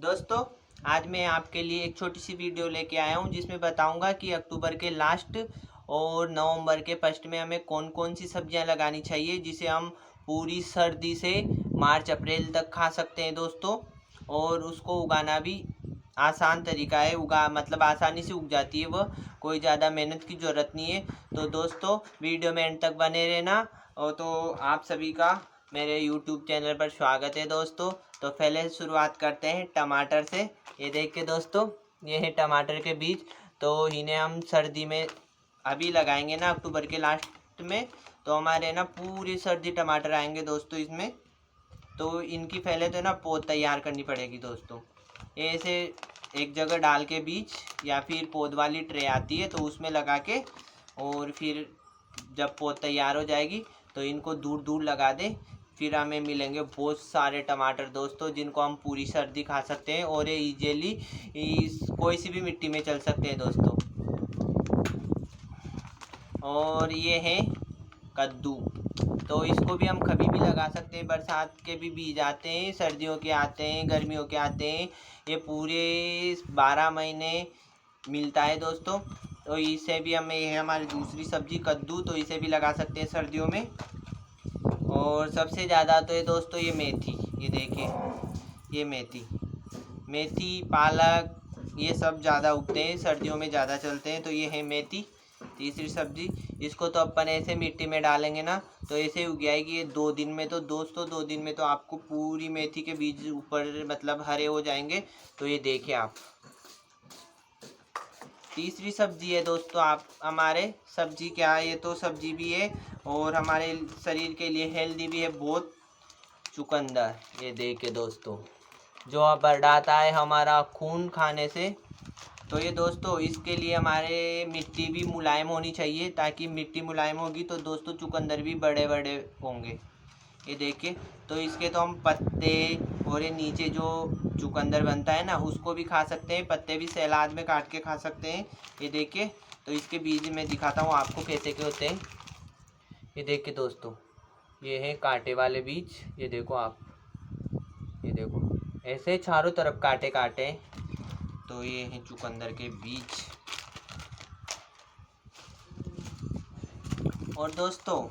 दोस्तों, आज मैं आपके लिए एक छोटी सी वीडियो लेके आया हूँ जिसमें बताऊंगा कि अक्टूबर के लास्ट और नवंबर के फर्स्ट में हमें कौन कौन सी सब्जियां लगानी चाहिए जिसे हम पूरी सर्दी से मार्च अप्रैल तक खा सकते हैं दोस्तों। और उसको उगाना भी आसान तरीका है, मतलब आसानी से उग जाती है वह, कोई ज़्यादा मेहनत की ज़रूरत नहीं है। तो दोस्तों, वीडियो में एंड तक बने रहना। और तो आप सभी का मेरे YouTube चैनल पर स्वागत है दोस्तों। तो पहले शुरुआत करते हैं टमाटर से। ये देखिए दोस्तों, ये है टमाटर के बीज। तो इन्हें हम सर्दी में अभी लगाएंगे ना, अक्टूबर के लास्ट में, तो हमारे ना पूरी सर्दी टमाटर आएंगे दोस्तों इसमें। तो इनकी पहले तो ना पौध तैयार करनी पड़ेगी दोस्तों। ऐसे एक जगह डाल के बीज, या फिर पौध वाली ट्रे आती है तो उसमें लगा के, और फिर जब पौध तैयार हो जाएगी तो इनको दूर दूर लगा दें। फिर हमें मिलेंगे बहुत सारे टमाटर दोस्तों जिनको हम पूरी सर्दी खा सकते हैं, और ये इजीली कोई सी भी मिट्टी में चल सकते हैं दोस्तों। और ये है कद्दू। तो इसको भी हम कभी भी लगा सकते हैं, बरसात के भी बीज आते हैं, सर्दियों के आते हैं, गर्मियों के आते हैं। ये पूरे 12 महीने मिलता है दोस्तों। तो इसे भी हमें, ये है हमारी दूसरी सब्जी कद्दू, तो इसे भी लगा सकते हैं सर्दियों में। और सबसे ज़्यादा तो ये दोस्तों ये मेथी, ये देखिए, ये मेथी पालक, ये सब ज़्यादा उगते हैं, सर्दियों में ज़्यादा चलते हैं। तो ये है मेथी, तीसरी सब्जी। इसको तो अपन ऐसे मिट्टी में डालेंगे ना तो ऐसे उग जाएगी ये 2 दिन में। तो दोस्तों 2 दिन में तो आपको पूरी मेथी के बीज ऊपर मतलब हरे हो जाएंगे। तो ये देखिए आप, तीसरी सब्जी है दोस्तों। आप हमारे सब्जी क्या है, ये तो सब्जी भी है और हमारे शरीर के लिए हेल्दी भी है बहुत, चुकंदर। ये देखिए दोस्तों, जो बढ़ाता है हमारा खून खाने से। तो ये दोस्तों, इसके लिए हमारे मिट्टी भी मुलायम होनी चाहिए, ताकि मिट्टी मुलायम होगी तो दोस्तों चुकंदर भी बड़े बड़े होंगे। ये देखिए, तो इसके तो हम पत्ते और ये नीचे जो चुकंदर बनता है ना उसको भी खा सकते हैं, पत्ते भी सलाद में काट के खा सकते हैं। ये देखिए, तो इसके बीज मैं दिखाता हूँ आपको कैसे के होते हैं। ये देखिए दोस्तों, ये है कांटे वाले बीज। ये देखो आप, ये देखो, ऐसे चारों तरफ कांटे काटे। तो ये है चुकंदर के बीज। और दोस्तों,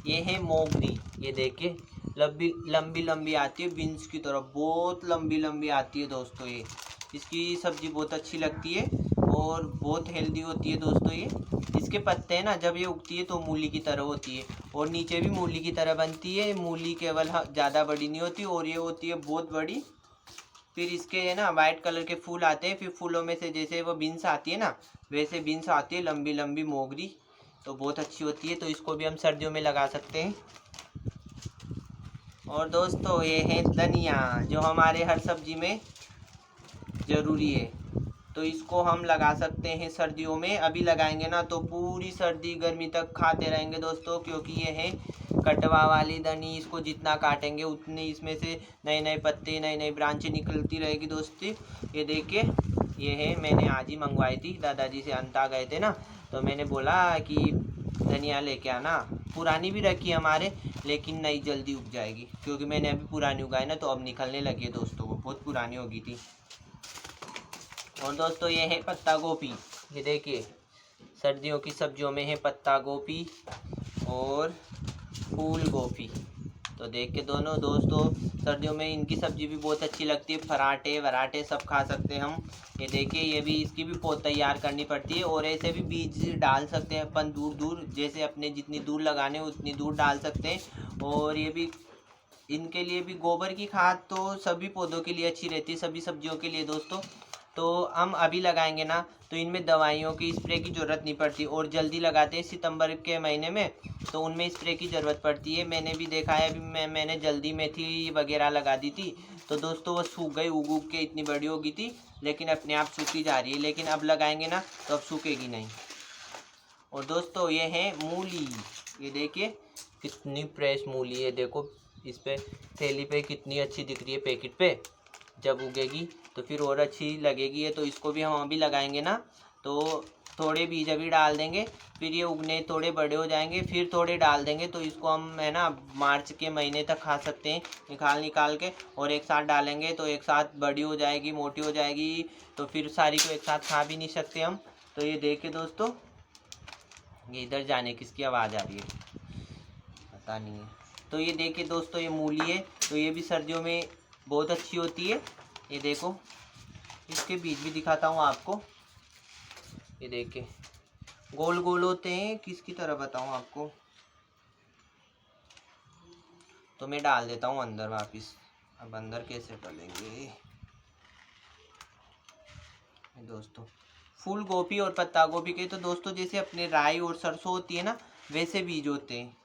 ये है मोगरी। ये देखिए, लंबी लंबी लंबी आती है, बीन्स की तरह बहुत लंबी लंबी आती है दोस्तों। ये इसकी सब्ज़ी बहुत अच्छी लगती है और बहुत हेल्दी होती है दोस्तों। ये इसके पत्ते हैं ना, जब ये उगती है तो मूली की तरह होती है, और नीचे भी मूली की तरह बनती है। मूली केवल ज़्यादा बड़ी नहीं होती, और ये होती है बहुत बड़ी। फिर इसके है ना वाइट कलर के फूल आते हैं, फिर फूलों में से जैसे वो बीन्स आती है ना वैसे बीन्स आती है, लंबी लंबी मोगरी। तो बहुत अच्छी होती है, तो इसको भी हम सर्दियों में लगा सकते हैं। और दोस्तों, ये है धनिया, जो हमारे हर सब्जी में ज़रूरी है। तो इसको हम लगा सकते हैं सर्दियों में। अभी लगाएंगे ना तो पूरी सर्दी गर्मी तक खाते रहेंगे दोस्तों, क्योंकि ये है कटवा वाली धनी। इसको जितना काटेंगे उतने इसमें से नए नए पत्ते, नई नई ब्रांचें निकलती रहेगी दोस्ती। ये देखिए, ये है, मैंने आज ही मंगवाई थी, दादाजी से अंता गए थे ना, तो मैंने बोला कि धनिया लेके आना। पुरानी भी रखी हमारे, लेकिन नई जल्दी उग जाएगी, क्योंकि मैंने अभी पुरानी उगाई ना तो अब निकलने लगी है दोस्तों, वो बहुत पुरानी हो गई थी। और दोस्तों, ये है पत्ता गोभी। ये देखिए, सर्दियों की सब्जियों में है पत्ता गोभी और फूल गोभी। तो देख के दोनों दोस्तों, सर्दियों में इनकी सब्जी भी बहुत अच्छी लगती है। पराठे वराठे सब खा सकते हैं हम। ये देखिए, ये भी, इसकी भी पौध तैयार करनी पड़ती है, और ऐसे भी बीज डाल सकते हैं अपन दूर दूर, जैसे अपने जितनी दूर लगाने उतनी दूर डाल सकते हैं। और ये भी, इनके लिए भी गोबर की खाद तो सभी पौधों के लिए अच्छी रहती है, सभी सब्जियों के लिए दोस्तों। तो हम अभी लगाएंगे ना तो इनमें दवाइयों की स्प्रे की ज़रूरत नहीं पड़ती, और जल्दी लगाते हैं सितंबर के महीने में तो उनमें स्प्रे की ज़रूरत पड़ती है। मैंने भी देखा है, अभी मैंने जल्दी मेथी वगैरह लगा दी थी तो दोस्तों वो सूख गई, उग उग के इतनी बड़ी हो गई थी, लेकिन अपने आप सूखी जा रही है। लेकिन अब लगाएंगे ना तो अब सूखेगी नहीं। और दोस्तों, ये है मूली। ये देखिए कितनी फ्रेश मूली है, देखो इस पे थैली पे कितनी अच्छी दिख रही है पैकेट पे। जब उगेगी तो फिर और अच्छी लगेगी है। तो इसको भी हम अभी लगाएंगे ना तो थोड़े बीज अभी डाल देंगे, फिर ये उगने थोड़े बड़े हो जाएंगे, फिर थोड़े डाल देंगे। तो इसको हम है ना मार्च के महीने तक खा सकते हैं निकाल के। और एक साथ डालेंगे तो एक साथ बड़ी हो जाएगी, मोटी हो जाएगी, तो फिर सारी को एक साथ खा भी नहीं सकते हम। तो ये देखिए दोस्तों, ये इधर जाने किसकी आवाज़ आ रही है पता नहीं है। तो ये देखिए दोस्तों, ये मूली है, तो ये भी सर्दियों में बहुत अच्छी होती है। ये देखो, इसके बीज भी दिखाता हूँ आपको। ये देखिए गोल गोल होते हैं, किसकी तरह बताऊँ आपको। तो मैं डाल देता हूँ अंदर वापस। अब अंदर कैसे डालेंगे दोस्तों। फूल गोभी और पत्ता गोभी के तो दोस्तों जैसे अपने राई और सरसों होती है ना, वैसे बीज होते हैं।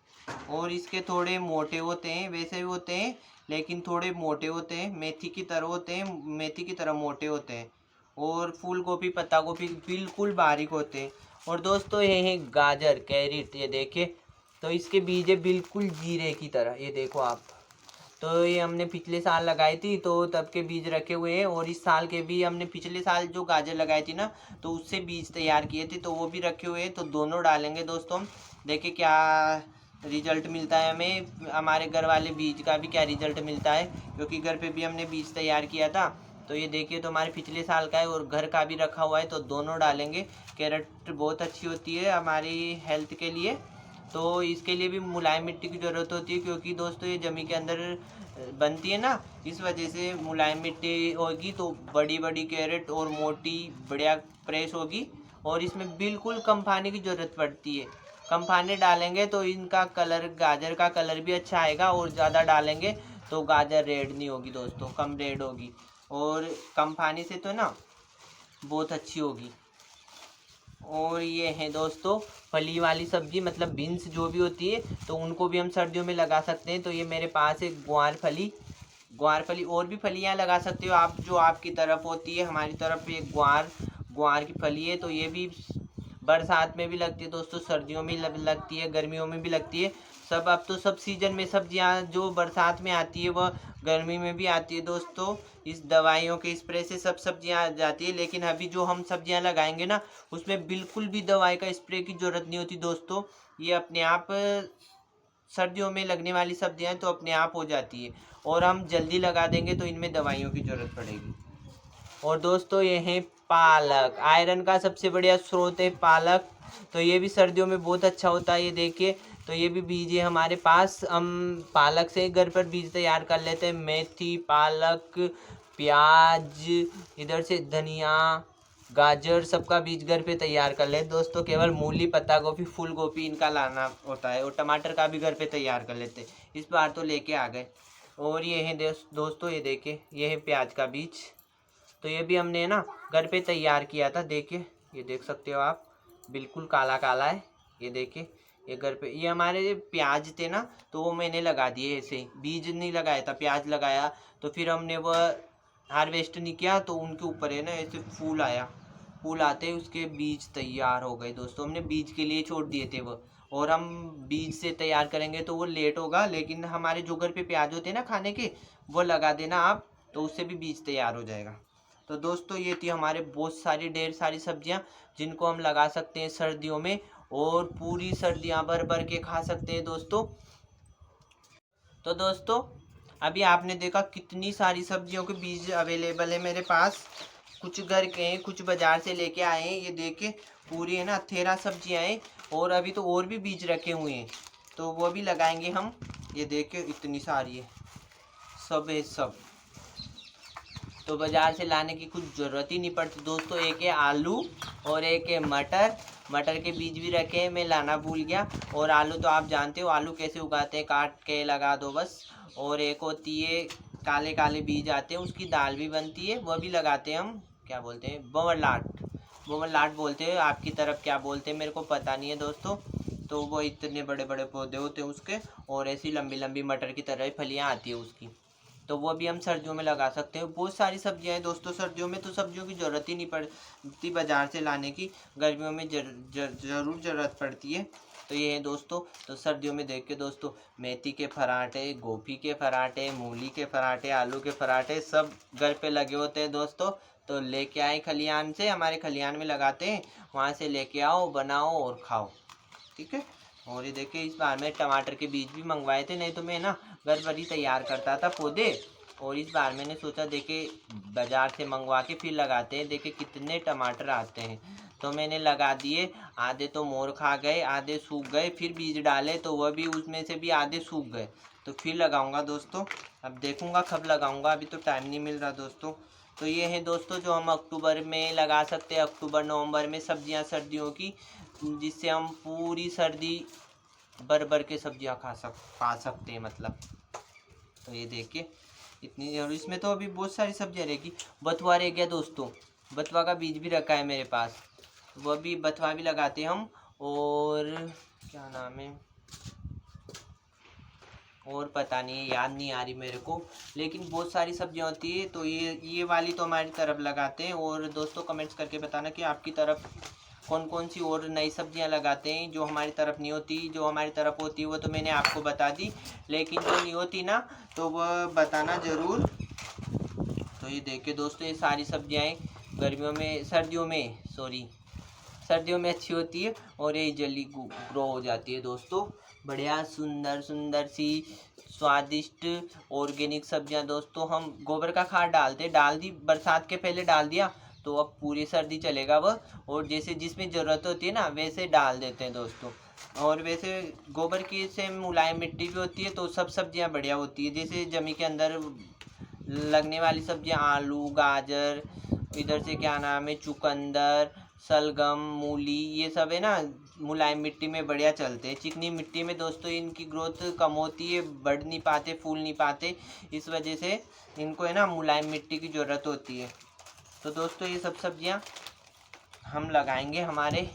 और इसके थोड़े मोटे होते हैं, वैसे भी होते हैं लेकिन थोड़े मोटे होते हैं, मेथी की तरह होते हैं, मेथी की तरह मोटे होते हैं। और फूल गोभी पत्ता गोभी बिल्कुल बारीक होते हैं। और दोस्तों ये है गाजर, कैरेट, ये देखिए, तो इसके बीज है बिल्कुल जीरे की तरह। ये देखो आप, तो ये हमने पिछले साल लगाई थी तो तब के बीज रखे हुए हैं। और इस साल के भी हमने पिछले साल जो गाजर लगाई थी ना, तो उससे बीज तैयार किए थे, तो वो भी रखे हुए हैं। तो दोनों डालेंगे दोस्तों हम, देखिए क्या रिजल्ट मिलता है हमें। हमारे घर वाले बीज का भी क्या रिजल्ट मिलता है, क्योंकि घर पे भी हमने बीज तैयार किया था। तो ये देखिए, तो हमारे पिछले साल का है और घर का भी रखा हुआ है, तो दोनों डालेंगे। कैरेट बहुत अच्छी होती है हमारी हेल्थ के लिए। तो इसके लिए भी मुलायम मिट्टी की ज़रूरत होती है, क्योंकि दोस्तों ये ज़मीन के अंदर बनती है ना, इस वजह से मुलायम मिट्टी होगी तो बड़ी बड़ी कैरेट और मोटी बढ़िया फ्रेश होगी। और इसमें बिल्कुल कम पानी की ज़रूरत पड़ती है। कम पानी डालेंगे तो इनका कलर, गाजर का कलर भी अच्छा आएगा। और ज़्यादा डालेंगे तो गाजर रेड नहीं होगी दोस्तों, कम रेड होगी। और कम पानी से तो ना बहुत अच्छी होगी। और ये है दोस्तों फली वाली सब्जी, मतलब बीन्स जो भी होती है, तो उनको भी हम सर्दियों में लगा सकते हैं। तो ये मेरे पास है ग्वार फली और भी फलियाँ लगा सकते हो आप, जो आपकी तरफ होती है। हमारी तरफ ये ग्वार की फली है, तो ये भी बरसात में भी लगती है दोस्तों, सर्दियों में लगती है, गर्मियों में भी लगती है। सब अब तो सब सीजन में सब्जियां जो बरसात में आती है वह गर्मी में भी आती है दोस्तों। इस दवाइयों के स्प्रे से सब सब्जियां आ जाती है। लेकिन अभी जो हम सब्जियां लगाएंगे ना, उसमें बिल्कुल भी दवाई का स्प्रे की ज़रूरत नहीं होती दोस्तों। ये अपने आप सर्दियों में लगने वाली सब्जियां तो अपने आप हो जाती है। और हम जल्दी लगा देंगे तो इनमें दवाइयों की ज़रूरत पड़ेगी। और दोस्तों ये है पालक, आयरन का सबसे बढ़िया स्रोत है पालक। तो ये भी सर्दियों में बहुत अच्छा होता है। ये देखिए, तो ये भी बीज है हमारे पास। हम पालक से घर पर बीज तैयार कर लेते हैं। मेथी, पालक, प्याज, इधर से धनिया, गाजर, सबका बीज घर पे तैयार कर लेते दोस्तों। केवल मूली, पत्ता गोभी, फूल गोभी इनका लाना होता है। और टमाटर का भी घर पे तैयार कर लेते, इस बार तो लेके आ गए। और ये है दोस्तों, ये देखिए, ये है प्याज का बीज। तो ये भी हमने ना घर पे तैयार किया था। देखिए, ये देख सकते हो आप, बिल्कुल काला काला है। ये देखिए, ये घर पे, ये हमारे प्याज थे ना, तो वो मैंने लगा दिए ऐसे ही, बीज नहीं लगाया था, प्याज लगाया। तो फिर हमने वह हार्वेस्ट नहीं किया, तो उनके ऊपर है ना ऐसे फूल आया। फूल आते ही उसके बीज तैयार हो गए दोस्तों। हमने बीज के लिए छोड़ दिए थे वो। और हम बीज से तैयार करेंगे तो वो लेट होगा। लेकिन हमारे जो घर पे प्याज होते हैं ना खाने के, वो लगा देना आप, तो उससे भी बीज तैयार हो जाएगा। तो दोस्तों ये थी हमारे बहुत सारी ढेर सारी सब्जियां, जिनको हम लगा सकते हैं सर्दियों में, और पूरी सर्दियां भर भर के खा सकते हैं दोस्तों। तो दोस्तों अभी आपने देखा कितनी सारी सब्जियों के बीज अवेलेबल है मेरे पास। कुछ घर के हैं, कुछ बाजार से लेके आए हैं। ये देखे पूरी है ना 13 सब्जियां हैं। और अभी तो और भी बीज रखे हुए हैं, तो वो भी लगाएंगे हम। ये देखे इतनी सारी है, सब है सब। तो बाज़ार से लाने की कुछ ज़रूरत ही नहीं पड़ती दोस्तों। एक है आलू और एक है मटर। मटर के बीज भी रखे हैं, मैं लाना भूल गया। और आलू तो आप जानते हो आलू कैसे उगाते हैं, काट के लगा दो बस। और एक होती है काले काले बीज आते हैं, उसकी दाल भी बनती है, वह भी लगाते हैं हम। क्या बोलते हैं, बमरलाट बोलते हैं। आपकी तरफ क्या बोलते हैं मेरे को पता नहीं है दोस्तों। तो वो इतने बड़े बड़े पौधे होते हैं उसके, और ऐसी लंबी लंबी मटर की तरह फलियाँ आती है उसकी। तो वो भी हम सर्दियों में लगा सकते हैं। बहुत सारी सब्जियां हैं दोस्तों, सर्दियों में तो सब्जियों की ज़रूरत ही नहीं पड़ती बाज़ार से लाने की। गर्मियों में ज़रूर ज़रूरत पड़ती है। तो ये है दोस्तों। तो सर्दियों में देख के दोस्तों मेथी के पराठे, गोभी के पराठे, मूली के पराठे, आलू के पराठे सब घर पे लगे होते हैं दोस्तों। तो लेके आए खलिहान से, हमारे खलिहान में लगाते हैं, वहाँ से लेके आओ, बनाओ और खाओ, ठीक है। और ये देखिए इस बार मैं टमाटर के बीज भी मंगवाए थे, नहीं तो मैं ना घर पर ही तैयार करता था पौधे। और इस बार मैंने सोचा देखे बाज़ार से मंगवा के फिर लगाते हैं, देखे कितने टमाटर आते हैं। तो मैंने लगा दिए, आधे तो मोर खा गए, आधे सूख गए, फिर बीज डाले तो वह भी उसमें से भी आधे सूख गए। तो फिर लगाऊंगा दोस्तों, अब देखूंगा कब लगाऊंगा, अभी तो टाइम नहीं मिल रहा दोस्तों। तो ये है दोस्तों जो हम अक्टूबर में लगा सकते हैं, अक्टूबर नवंबर में सब्जियां सर्दियों की, जिससे हम पूरी सर्दी भर भर के सब्जियां खा सकते हैं मतलब। तो ये देखिए इतनी, और इसमें तो अभी बहुत सारी सब्जियां रहेगी। बथुआ रह गया दोस्तों, बथुआ का बीज भी रखा है मेरे पास, वह भी बथुआ भी लगाते हैं हम। और क्या नाम है, और पता नहीं, याद नहीं आ रही मेरे को, लेकिन बहुत सारी सब्जियां होती है। तो ये वाली तो हमारी तरफ लगाते हैं। और दोस्तों कमेंट्स करके बताना कि आपकी तरफ कौन कौन सी और नई सब्जियां लगाते हैं जो हमारी तरफ नहीं होती। जो हमारी तरफ होती है वो तो मैंने आपको बता दी, लेकिन जो नहीं होती ना तो वह बताना ज़रूर। तो ये देखिए दोस्तों ये सारी सब्जियां गर्मियों में, सर्दियों में अच्छी होती है और ये जल्दी ग्रो हो जाती है दोस्तों। बढ़िया सुंदर सुंदर सी स्वादिष्ट ऑर्गेनिक सब्जियां दोस्तों। हम गोबर का खाद डाल दी, बरसात के पहले डाल दिया, तो अब पूरी सर्दी चलेगा वह। और जैसे जिसमें ज़रूरत होती है ना वैसे डाल देते हैं दोस्तों। और वैसे गोबर की से मुलायम मिट्टी भी होती है तो सब सब्जियां बढ़िया होती है। जैसे जमी के अंदर लगने वाली सब्जियां आलू, गाजर, इधर से क्या नाम है चुकंदर, सलगम, मूली, ये सब है ना मुलायम मिट्टी में बढ़िया चलते हैं। चिकनी मिट्टी में दोस्तों इनकी ग्रोथ कम होती है, बढ़ नहीं पाते, फूल नहीं पाते, इस वजह से इनको है ना मुलायम मिट्टी की ज़रूरत होती है। तो दोस्तों ये सब सब्जियां हम लगाएंगे हमारे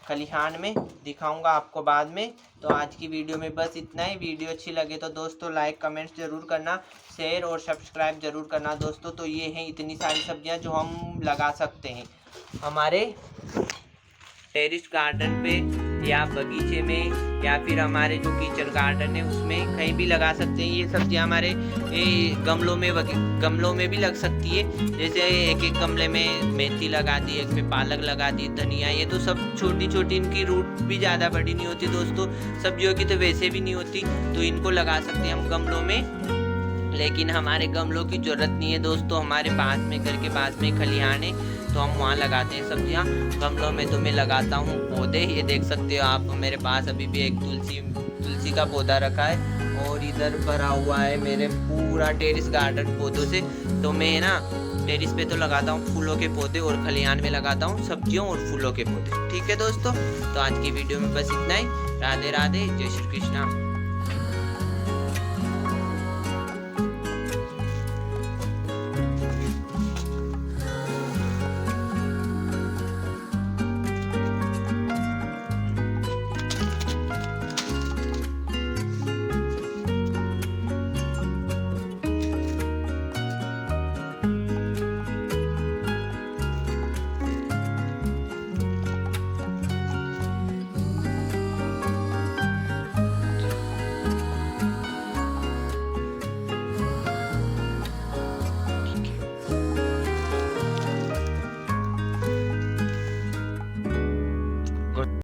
खलिहान में, दिखाऊंगा आपको बाद में। तो आज की वीडियो में बस इतना ही। वीडियो अच्छी लगे तो दोस्तों लाइक कमेंट्स ज़रूर करना, शेयर और सब्सक्राइब ज़रूर करना दोस्तों। तो ये हैं इतनी सारी सब्जियां जो हम लगा सकते हैं हमारे टेरिस गार्डन पे या बगीचे में, या फिर हमारे जो किचन गार्डन है उसमें कहीं भी लगा सकते हैं। ये सब्जियां हमारे गमलों में भी लग सकती है। जैसे एक एक गमले में मेथी लगा दी, एक में पालक लगा दी, धनिया, ये तो सब छोटी छोटी, इनकी रूट भी ज़्यादा बड़ी नहीं होती दोस्तों। सब्जियों की तो वैसे भी नहीं होती, तो इनको लगा सकते हैं हम गमलों में। लेकिन हमारे गमलों की ज़रूरत नहीं है दोस्तों, हमारे पास में, घर के पास में खलिहान है तो हम वहाँ लगाते हैं सब्जियाँ। गमलों में तो मैं लगाता हूँ पौधे, ये देख सकते हो आप, मेरे पास अभी भी एक तुलसी का पौधा रखा है। और इधर भरा हुआ है मेरे पूरा टेरिस गार्डन पौधों से। तो मैं ना टेरिस पे तो लगाता हूँ फूलों के पौधे और खलिहान में लगाता हूँ सब्जियों और फूलों के पौधे। ठीक है दोस्तों, तो आज की वीडियो में बस इतना ही। राधे राधे, जय श्री कृष्णा।